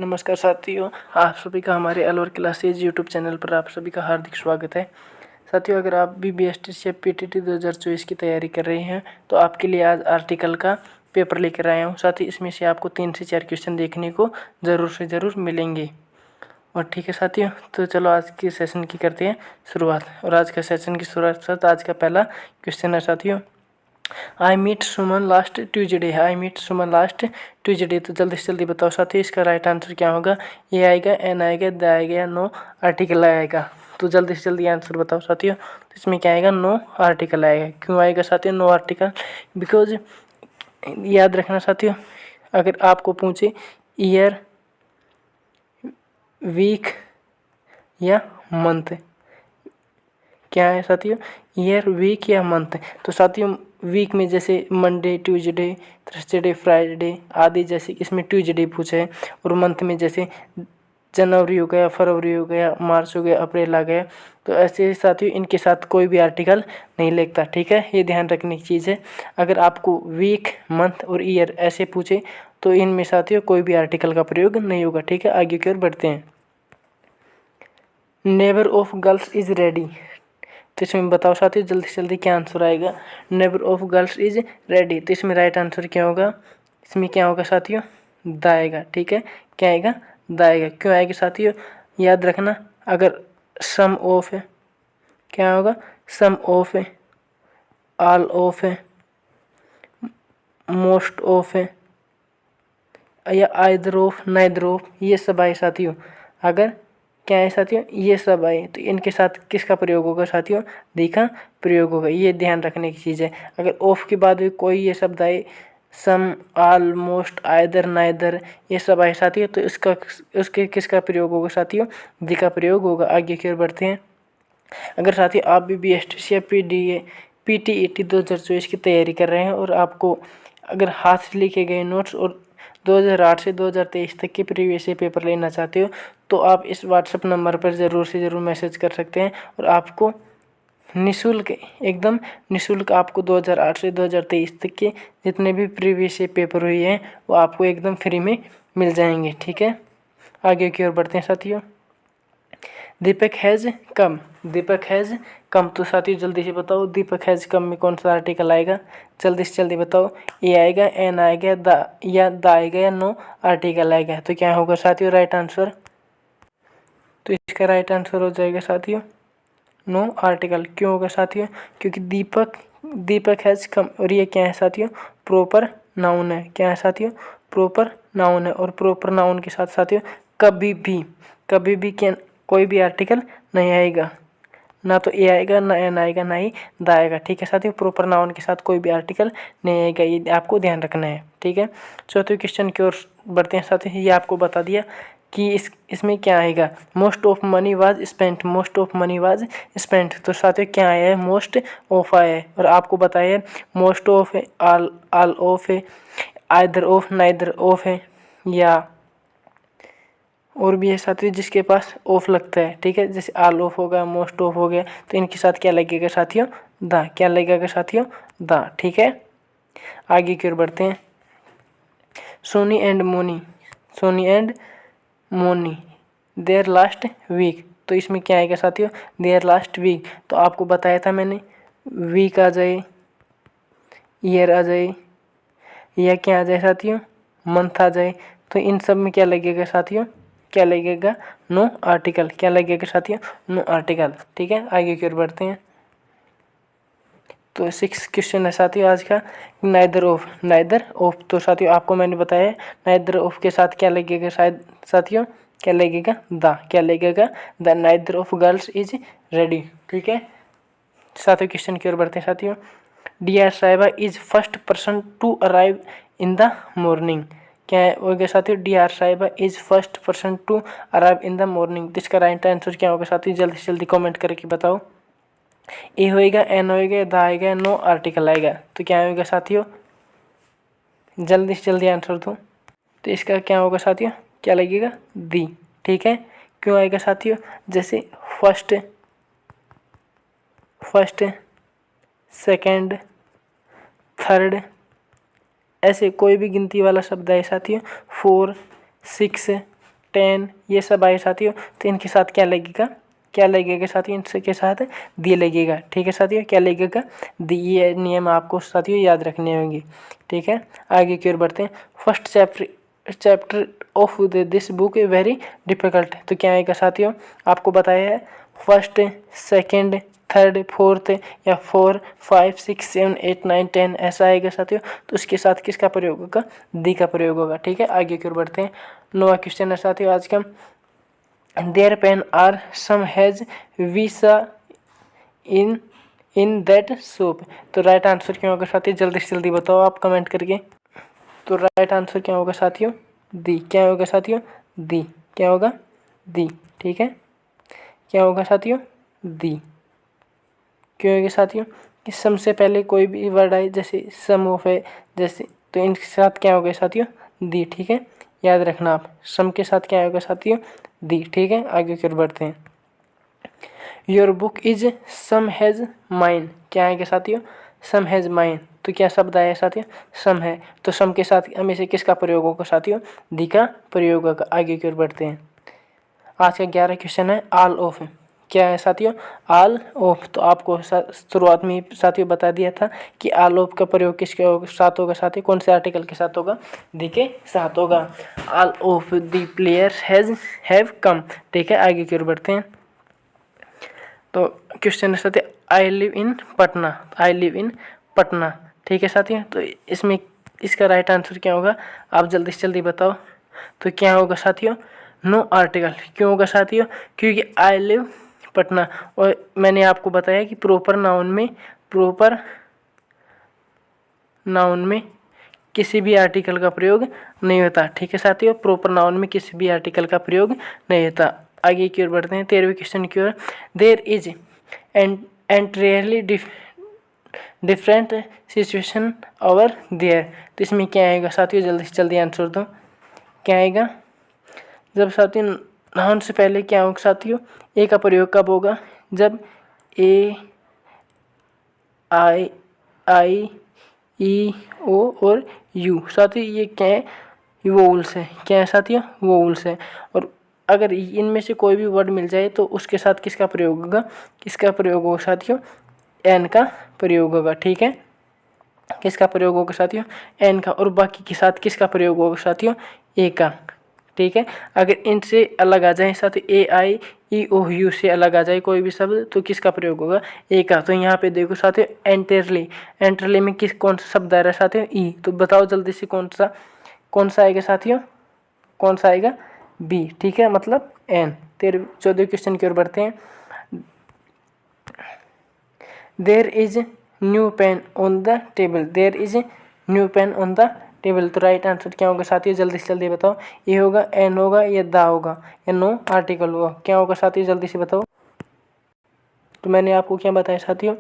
नमस्कार साथियों, आप सभी का हमारे अलवर क्लासेज यूट्यूब चैनल पर आप सभी का हार्दिक स्वागत है। साथियों, अगर आप भी BSTC या PTT 2024 की तैयारी कर रहे हैं तो आपके लिए आज आर्टिकल का पेपर लेकर आया हूं। साथ ही इसमें से आपको 3 से 4 क्वेश्चन देखने को ज़रूर से ज़रूर मिलेंगे। और ठीक है साथियों, तो चलो आज के सेशन की करते हैं शुरुआत। और आज के सेशन की शुरुआत आज का पहला क्वेश्चन है साथियों, I meet Suman last Tuesday है। I meet Suman last Tuesday, तो जल्दी से जल्दी बताओ साथियों इसका राइट आंसर क्या होगा। ए आएगा, एन आएगा, द आएगा या नो आर्टिकल आएगा। तो जल्दी से जल्दी आंसर बताओ साथियों। तो इसमें क्या आएगा, नो आर्टिकल आएगा। क्यों आएगा साथियों नो आर्टिकल? बिकॉज याद रखना साथियों, अगर आपको पूछे ईयर, वीक या मंथ, क्या है साथियों, ईयर, वीक या मंथ। तो साथियों वीक में जैसे मंडे, ट्यूसडे, थर्सडे, फ्राइडे आदि, जैसे इसमें ट्यूसडे पूछा है। और मंथ में जैसे जनवरी हो गया, फरवरी हो गया, मार्च हो गया, अप्रैल आ गया। तो ऐसे साथियों इनके साथ कोई भी आर्टिकल नहीं लगता। ठीक है, ये ध्यान रखने की चीज़ है। अगर आपको वीक, मंथ और ईयर ऐसे पूछे तो इनमें साथियों कोई भी आर्टिकल का प्रयोग नहीं होगा। ठीक है, आगे की ओर बढ़ते हैं। Neighbour of girls is ready, तो इसमें बताओ साथियों जल्दी से जल्दी क्या आंसर आएगा। Neighbour of girls is ready, तो इसमें राइट आंसर क्या होगा। इसमें क्या होगा साथियों, द आएगा। ठीक है, क्या आएगा, द आएगा। क्यों आएगा साथियों, याद रखना, अगर सम ऑफ है, क्या होगा, सम ऑफ है, ऑल ऑफ है, मोस्ट ऑफ है या आइदर ऑफ, नाइदर ऑफ, ये सब आए साथियों। अगर क्या है साथियों, ये सब आए तो इनके साथ किसका प्रयोग होगा साथियों, दी का प्रयोग होगा। ये ध्यान रखने की चीज़ है। अगर ऑफ के बाद भी कोई ये शब्द आए, सम, ऑलमोस्ट, आइदर, नाइदर, ये सब आए साथियों, तो उसके किसका प्रयोग होगा साथियों, दी का प्रयोग होगा। आगे की ओर बढ़ते हैं। अगर साथियों आप भी BSTC या PTET 2024 की तैयारी कर रहे हैं और आपको अगर हाथ से लिखे गए नोट्स और 2008 से 2023 तक के प्रीवियस पेपर लेना चाहते हो तो आप इस व्हाट्सएप नंबर पर ज़रूर से ज़रूर मैसेज कर सकते हैं और आपको निःशुल्क, एकदम निःशुल्क आपको 2008 से 2023 तक के जितने भी प्रीवियस पेपर हुए हैं वो आपको एकदम फ्री में मिल जाएंगे। ठीक है, आगे की ओर बढ़ते हैं साथियों। दीपक has come, Deepak has come, तो साथियों जल्दी से बताओ दीपक हैज़ कम में कौन सा आर्टिकल आएगा। जल्दी से जल्दी बताओ, ए आएगा, एन आएगा, द आएगा या नो आर्टिकल आएगा। तो क्या होगा साथियों राइट आंसर, तो इसका राइट आंसर हो जाएगा साथियों नो आर्टिकल। क्यों होगा साथियों, क्योंकि दीपक हैज़ कम, और ये क्या है साथियों, प्रॉपर नाउन है। क्या है साथियों, प्रॉपर नाउन है। और प्रॉपर नाउन के साथ साथियों कभी भी क्या कोई भी आर्टिकल नहीं आएगा, ना तो ए आएगा, ना एन आएगा, ना ही द आएगा। ठीक है साथियों, प्रॉपर नाउन के साथ कोई भी आर्टिकल नहीं आएगा, ये आपको ध्यान रखना है। ठीक है, चौथे क्वेश्चन की ओर बढ़ते हैं साथियों। ये आपको बता दिया कि इसमें क्या आएगा, most of money was spent, most of money was spent. तो साथियों क्या आया है, मोस्ट ऑफ आया है। और आपको बताया है मोस्ट ऑफ है, ऑल ऑफ है, आइदर ऑफ, नाइदर ऑफ है, या और भी है साथियों जिसके पास ऑफ लगता है। ठीक है, जैसे ऑल ऑफ हो गया, मोस्ट ऑफ हो गया, तो इनके साथ क्या लगेगा साथियों, द। क्या लगेगा साथियों, द। ठीक है, आगे की ओर बढ़ते हैं। Soni and Moni, Soni and Moni there last week, तो इसमें क्या आएगा साथियों, देयर लास्ट वीक। तो आपको बताया था मैंने, वीक आ जाए, ईयर आ जाए, या क्या आ जाए साथियों, मंथ आ जाए। तो इन सब में क्या लगेगा साथियों, क्या लगेगा, नो आर्टिकल। क्या लगेगा साथियों, नो आर्टिकल। ठीक है, आगे की ओर बढ़ते हैं। तो 6 क्वेश्चन है साथियों आज का, नाइदर ऑफ, नाइदर ऑफ। तो साथियों आपको मैंने बताया नाइदर ऑफ के साथ क्या लगेगा शायद साथियों, क्या लगेगा, द। क्या लगेगा, the neither of girls is ready. ठीक है, साथियों क्वेश्चन की ओर बढ़ते हैं साथियों। Dear Sahiba is first person to arrive in the morning, क्या होगा साथियों, dear Sahiba is first person to arrive in the morning. इसका राइट आंसर क्या होगा साथियों, जल्दी से जल्दी कमेंट करके बताओ। ए होएगा, एन होएगा, द आएगा, नो आर्टिकल आएगा। तो क्या होगा साथियों, जल्दी से जल्दी आंसर दो। तो इसका क्या होगा साथियों, क्या लगेगा, दी। ठीक है, क्यों आएगा साथियों, जैसे फर्स्ट, सेकंड, थर्ड, ऐसे कोई भी गिनती वाला शब्द है साथियों, 4, 6, 10 ये सब आए साथियों, तो इनके साथ क्या लगेगा, क्या लगेगा साथियों, इनके साथ दी लगेगा। ठीक है साथियों, क्या लगेगा, दी। ये नियम आपको साथियों याद रखने होंगे। ठीक है, आगे की ओर बढ़ते हैं। First chapter of this book a very difficult, तो क्या आएगा साथियों, आपको बताया है फर्स्ट, सेकंड, थर्ड, फोर्थ या 4, 5, 6, 7, 8, 9, 10 ऐसा आएगा साथियों, तो उसके साथ किसका प्रयोग होगा, दी का प्रयोग होगा। ठीक है, आगे की ओर बढ़ते हैं। 9वां क्वेश्चन है साथियों आज का, their pen are same as visa in that soap, तो राइट आंसर क्या होगा साथियों, जल्दी से जल्दी बताओ आप कमेंट करके। तो राइट आंसर क्या होगा साथियों, दी। क्या होगा साथियों, दी। क्या होगा, दी। ठीक है, क्या होगा साथियों, दी। क्यों होगा साथियों, कि सम से पहले कोई भी वर्ड आए, जैसे सम ऑफ है जैसे, तो इनके साथ क्या होगा साथियों, दी। ठीक है, याद रखना आप, सम के साथ क्या होगा साथियों, दी। ठीक है, आगे कर बढ़ते हैं। Your book is same as mine, क्या है साथियों, सम हैज़ माइन, तो क्या शब्द आया साथियों, सम है, तो सम के साथ हमेशा किसका प्रयोग होगा साथियों, दी का प्रयोग होगा। आगे की ओर बढ़ते हैं। आज का 11 क्वेश्चन है ऑल ऑफ, क्या है साथियों, ऑल ऑफ, तो आपको शुरुआत में साथियों बता दिया था कि ऑल ऑफ का प्रयोग किसके साथ होगा साथियों, कौन से आर्टिकल के साथ होगा, दी के साथ होगा। All of the players have come. ठीक है, आगे की ओर बढ़ते हैं। तो क्वेश्चन है साथियों, I live in Patna, I live in Patna. ठीक है साथियों, तो इसमें इसका राइट आंसर क्या होगा, आप जल्दी से जल्दी बताओ। तो क्या होगा साथियों, नो आर्टिकल। क्यों होगा साथियों, क्योंकि आई लिव पटना, और मैंने आपको बताया कि प्रॉपर नाउन में किसी भी आर्टिकल का प्रयोग नहीं होता। ठीक है साथियों, प्रॉपर नाउन में किसी भी आर्टिकल का प्रयोग नहीं होता। आगे की ओर बढ़ते हैं 13वें क्वेश्चन की ओर। There is entirely different situation over there, तो इसमें क्या आएगा साथियों, जल्दी से जल्दी आंसर दो। क्या आएगा, जब साथियों नाउन से पहले क्या होगा साथियों, ए का प्रयोग कब होगा, जब ए, आई, ई, ओ और यू, साथियों ये क्या है, वोवल्स है। क्या है साथियों, वोवल्स है। और अगर इनमें से कोई भी वर्ड मिल जाए तो उसके साथ किसका प्रयोग होगा, किसका प्रयोग होगा साथियों, एन का प्रयोग होगा। ठीक है, किसका प्रयोग होगा साथियों, एन का, और बाकी के साथ किसका प्रयोग होगा साथियों, ए का। ठीक है, अगर इनसे अलग आ जाए साथियों, ए, आई, ई, ओ, यू से अलग आ जाए कोई भी शब्द, तो किसका प्रयोग होगा, ए का। तो यहाँ पे देखो साथियों, एंटरली में कौन सा शब्द आ रहा है साथियों, ई, तो बताओ जल्दी से कौन सा आएगा साथियों, कौन सा आएगा, बी। ठीक है, मतलब एन। 14वें क्वेश्चन की ओर बढ़ते हैं। There is new pen on the table, there is new pen on the table, तो राइट आंसर क्या होगा साथियों, जल्दी से जल्दी बताओ। ए होगा, एन होगा या दा होगा या नो आर्टिकल होगा, क्या होगा साथियों, जल्दी से बताओ। तो मैंने आपको क्या बताया साथियों,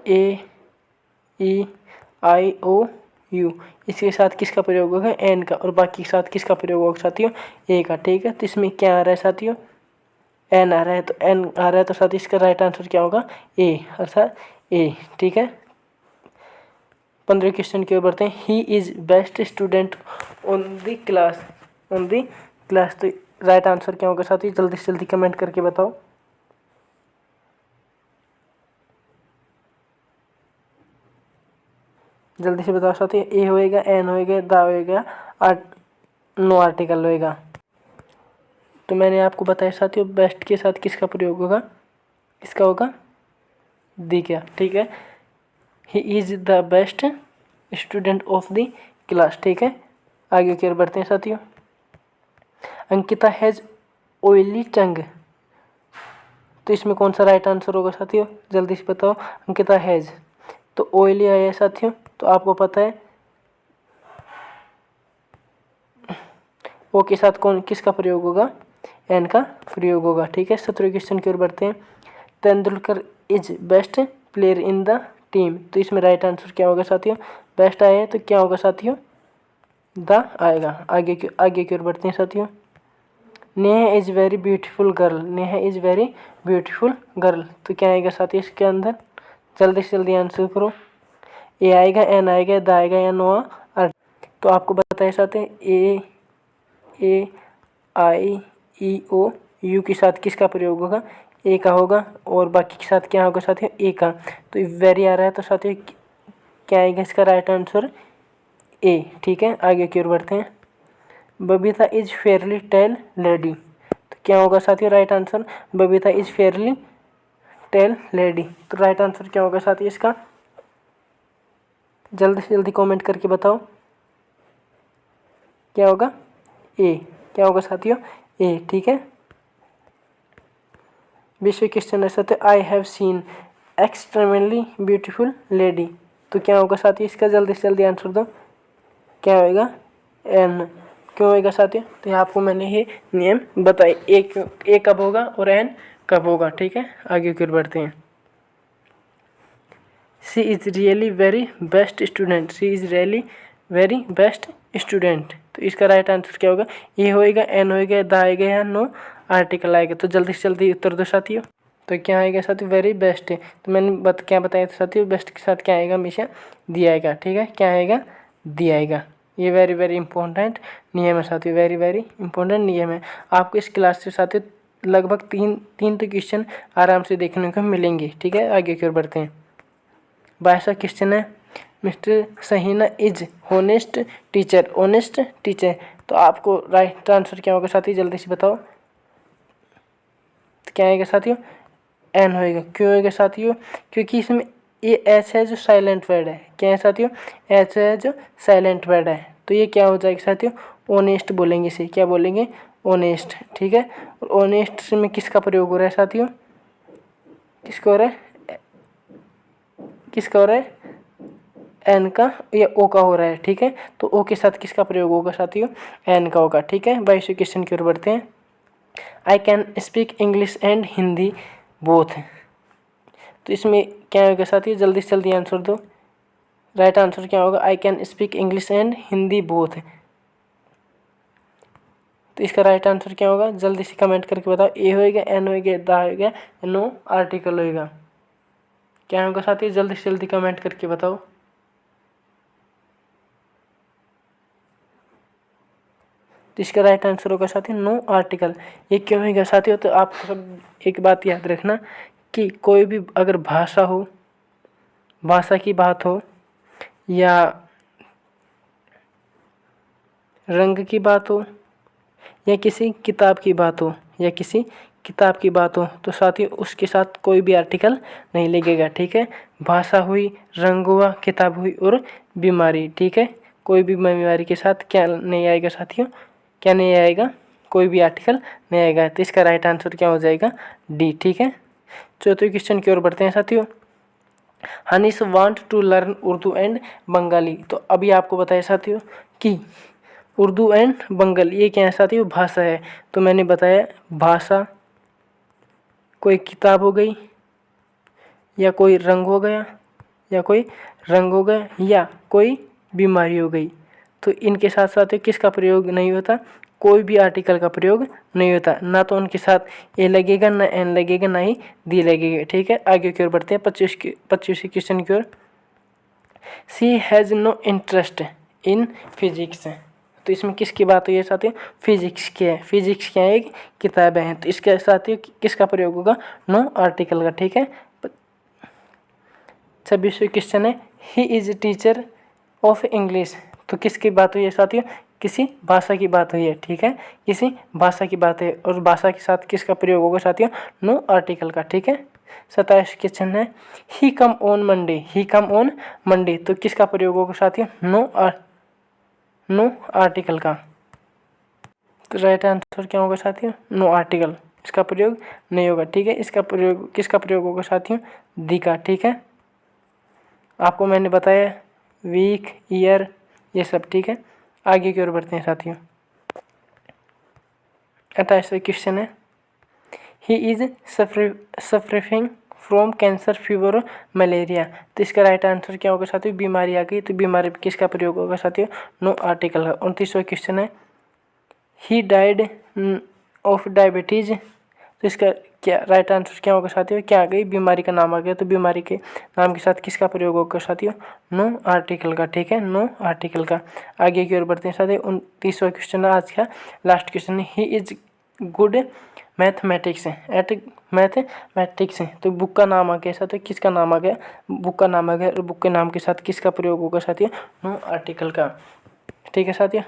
ए, ई, आई, ओ, यू, इसके साथ किसका प्रयोग होगा, एन का, और बाकी के साथ किसका प्रयोग होगा साथियों, ए का। ठीक है, तो इसमें क्या आ रहा है साथियों, एन आ रहा है, तो एन आ रहा है, तो साथ इसका राइट आंसर क्या होगा, ए, अर्थात ए। ठीक है, 15वें क्वेश्चन की ओर बढ़ते हैं। He is best student on the class, तो राइट आंसर क्या होगा साथियों, जल्दी से जल्दी कमेंट करके बताओ। जल्दी से बताओ साथियों, ए होएगा, एन होएगा, दा होएगा, नो आर्टिकल होएगा। तो मैंने आपको बताया साथियों, बेस्ट के साथ किसका प्रयोग होगा, किसका होगा, दी क्या। ठीक है, he is the best student of the class. ठीक है, आगे की ओर बढ़ते हैं साथियों। अंकिता हैज़ ऑयली टंग, तो इसमें कौन सा राइट आंसर होगा साथियों, जल्दी से बताओ। अंकिता हैज़, तो ऑयली आया है साथियों, तो आपको पता है ओ के साथ कौन किसका प्रयोग होगा, एन का प्रयोग होगा। ठीक है, 17वें क्वेश्चन की ओर बढ़ते हैं। Tendulkar is best player in the team, तो इसमें राइट आंसर क्या होगा साथियों, बेस्ट आया है, तो क्या होगा साथियों, द आएगा। आगे की ओर बढ़ते हैं साथियों। Neha is very beautiful girl, Neha is very beautiful girl, तो क्या आएगा साथियों इसके अंदर, जल्दी से जल्दी आंसर करो। ए आएगा, एन आएगा, द आएगा या नो। तो आपको बताया साथियों, ए, ए आई ई ओ यू के साथ किसका प्रयोग होगा, ए का होगा, और बाकी के साथ क्या होगा साथियों, ए का। तो वेरी आ रहा है तो साथियों क्या आएगा इसका राइट आंसर, ए। ठीक है, आगे की ओर बढ़ते हैं। Babita is fairly tall lady, तो क्या होगा साथियों right answer, Babita is fairly tall lady. तो राइट आंसर क्या होगा साथियों इसका, जल्दी से जल्दी कमेंट करके बताओ क्या होगा, ए। क्या होगा साथियों, ए। ठीक है, 20वें क्वेश्चन है साथियों, I have seen extremely beautiful lady, तो क्या होगा साथियों इसका, जल्दी से जल्दी आंसर दो, क्या होएगा, एन। क्यों होएगा साथियों, तो यहाँ आपको मैंने ये नियम बताए, ए कब होगा और एन कब होगा। ठीक है, आगे की ओर बढ़ते हैं। She is really very best student, she is really very best student, तो इसका राइट आंसर क्या होगा, ए होएगा, एन होएगा, द आएगा या नो आर्टिकल आएगा। तो जल्दी से जल्दी उत्तर दो साथियों, तो क्या आएगा साथियों, वेरी बेस्ट है। तो मैंने क्या बताया था साथियों, बेस्ट के साथ क्या आएगा, हमेशा दी आएगा। ठीक है, क्या आएगा, दी आएगा। ये वेरी वेरी इंपॉर्टेंट नियम है साथियों, वेरी वेरी इंपॉर्टेंट नियम है। आपको इस क्लास से साथियों लगभग तीन तो क्वेश्चन आराम से देखने को मिलेंगे। ठीक है, आगे की ओर बढ़ते हैं। 22वां क्वेश्चन है, mister Sahina is honest teacher, honest teacher, तो आपको राइट आंसर क्या होगा साथियों, जल्दी से बताओ, तो क्या आएगा साथियों, एन होएगा। क्यों होएगा साथियों, क्योंकि इसमें ये एच है जो साइलेंट वर्ड है, क्या है साथियों, एच है जो साइलेंट वर्ड है, तो ये क्या हो जाएगा साथियों, ऑनेस्ट बोलेंगे इसे, क्या बोलेंगे, ऑनेस्ट। ठीक है, और ऑनेस्ट में किसका प्रयोग हो रहा है साथियों, किसका हो रहा है, किसका हो रहा है, एन का या ओ का हो रहा है। ठीक है, तो ओ के साथ किसका प्रयोग होगा साथियों, एन का होगा। ठीक है, 22वें क्वेश्चन की ओर बढ़ते हैं। I can speak English and Hindi both, तो इसमें क्या होगा साथियों, जल्दी से जल्दी आंसर दो, राइट आंसर क्या होगा, I can speak English and Hindi both, तो इसका राइट आंसर क्या होगा, जल्दी से कमेंट करके बताओ, ए होएगा, एन होएगा, द होएगा, नो आर्टिकल होएगा, क्या होगा साथियों, जल्दी से जल्दी कमेंट करके बताओ। तो इसका राइट आंसर होगा साथियों, नो आर्टिकल। ये क्यों होगा साथियों, तो आप सब एक बात याद रखना कि कोई भी अगर भाषा हो, भाषा की बात हो या रंग की बात हो या किसी किताब की बात हो, या किसी किताब की बात हो, तो साथियों उसके साथ कोई भी आर्टिकल नहीं लगेगा। ठीक है, भाषा हुई, रंग हुआ, किताब हुई और बीमारी। ठीक है, कोई भी बीमारी के साथ क्या नहीं आएगा साथियों, क्या नहीं आएगा, कोई भी आर्टिकल नहीं आएगा। तो इसका राइट आंसर क्या हो जाएगा, डी। ठीक है, 4वें क्वेश्चन की ओर बढ़ते हैं साथियों। Hanish want to learn Urdu and Bengali, तो अभी आपको बताया साथियों कि उर्दू एंड बंगाली ये क्या है साथियों, भाषा है। तो मैंने बताया भाषा कोई किताब हो गई, या कोई रंग हो गया, या कोई रंग हो गया, या कोई बीमारी हो गई, तो इनके साथ साथ किसका प्रयोग नहीं होता, कोई भी आर्टिकल का प्रयोग नहीं होता, ना तो उनके साथ ए लगेगा, ना एन लगेगा, ना ही दी लगेगा। ठीक है, आगे की ओर बढ़ते हैं 25वें क्वेश्चन की ओर। She has no interest in physics, तो इसमें किसकी बात हुई है साथियों, फिजिक्स की है। फिजिक्स क्या है, एक किताब है, तो इसके साथियों किसका प्रयोग होगा, नो आर्टिकल का। ठीक है, 26वां क्वेश्चन है, he is teacher of English, तो किसकी बात हुई है साथियों, किसी भाषा की बात हुई है। ठीक है, किसी भाषा की बात है, और भाषा के साथ किसका प्रयोग होगा साथियों, नो आर्टिकल का। ठीक है, 27वां क्वेश्चन है, he come on Monday, he come on Monday, तो किसका प्रयोग होगा साथियों, नो आर्टिकल का। तो राइट आंसर क्या होगा साथियों, नो आर्टिकल, इसका प्रयोग नहीं होगा। ठीक है, इसका प्रयोग किसका प्रयोग होगा साथियों, दी का। ठीक है, आपको मैंने बताया वीक, ईयर, ये सब। ठीक है, आगे की ओर बढ़ते हैं साथियों। 28वां क्वेश्चन है, he is suffering from cancer, fever, malaria, तो इसका राइट आंसर क्या होगा साथियों, बीमारी आ गई, तो बीमारी पर किसका प्रयोग होगा साथियों, नो आर्टिकल का। 29वां क्वेश्चन है, ही डाइड ऑफ डायबिटीज, तो इसका क्या राइट आंसर क्या होगा साथियों, क्या आ गई, बीमारी का नाम आ गया। तो बीमारी के नाम के साथ किसका प्रयोग होगा साथियों, नो आर्टिकल का। ठीक है, नो आर्टिकल का। आगे की ओर बढ़ते हैं साथियों। 29वां क्वेश्चन है आज का, लास्ट क्वेश्चन है। He is good mathematics at mathematics. तो बुक का नाम आ गया साथियों, किसका नाम आ गया, बुक का नाम आ गया। और बुक के नाम के साथ किसका प्रयोग होगा साथियों, नो आर्टिकल का। ठीक है साथियों,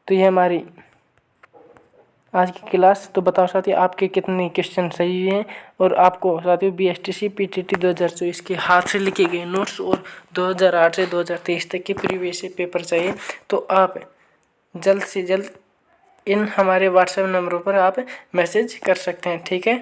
तो ये हमारी आज की क्लास। तो बताओ साथियों आपके कितने क्वेश्चन सही हैं, और आपको साथियों BSTC PTT 2024 के हाथ से लिखे गए नोट्स और 2008 से 2023 तक के प्रीवियस पेपर चाहिए, तो आप जल्द से जल्द इन हमारे व्हाट्सएप नंबरों पर आप मैसेज कर सकते हैं। ठीक है,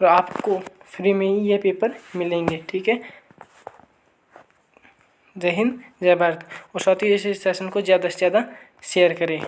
और आपको फ्री में ही ये पेपर मिलेंगे। ठीक है, जय हिंद जय भारत। और साथियों इस सेशन को ज़्यादा से ज़्यादा शेयर करें।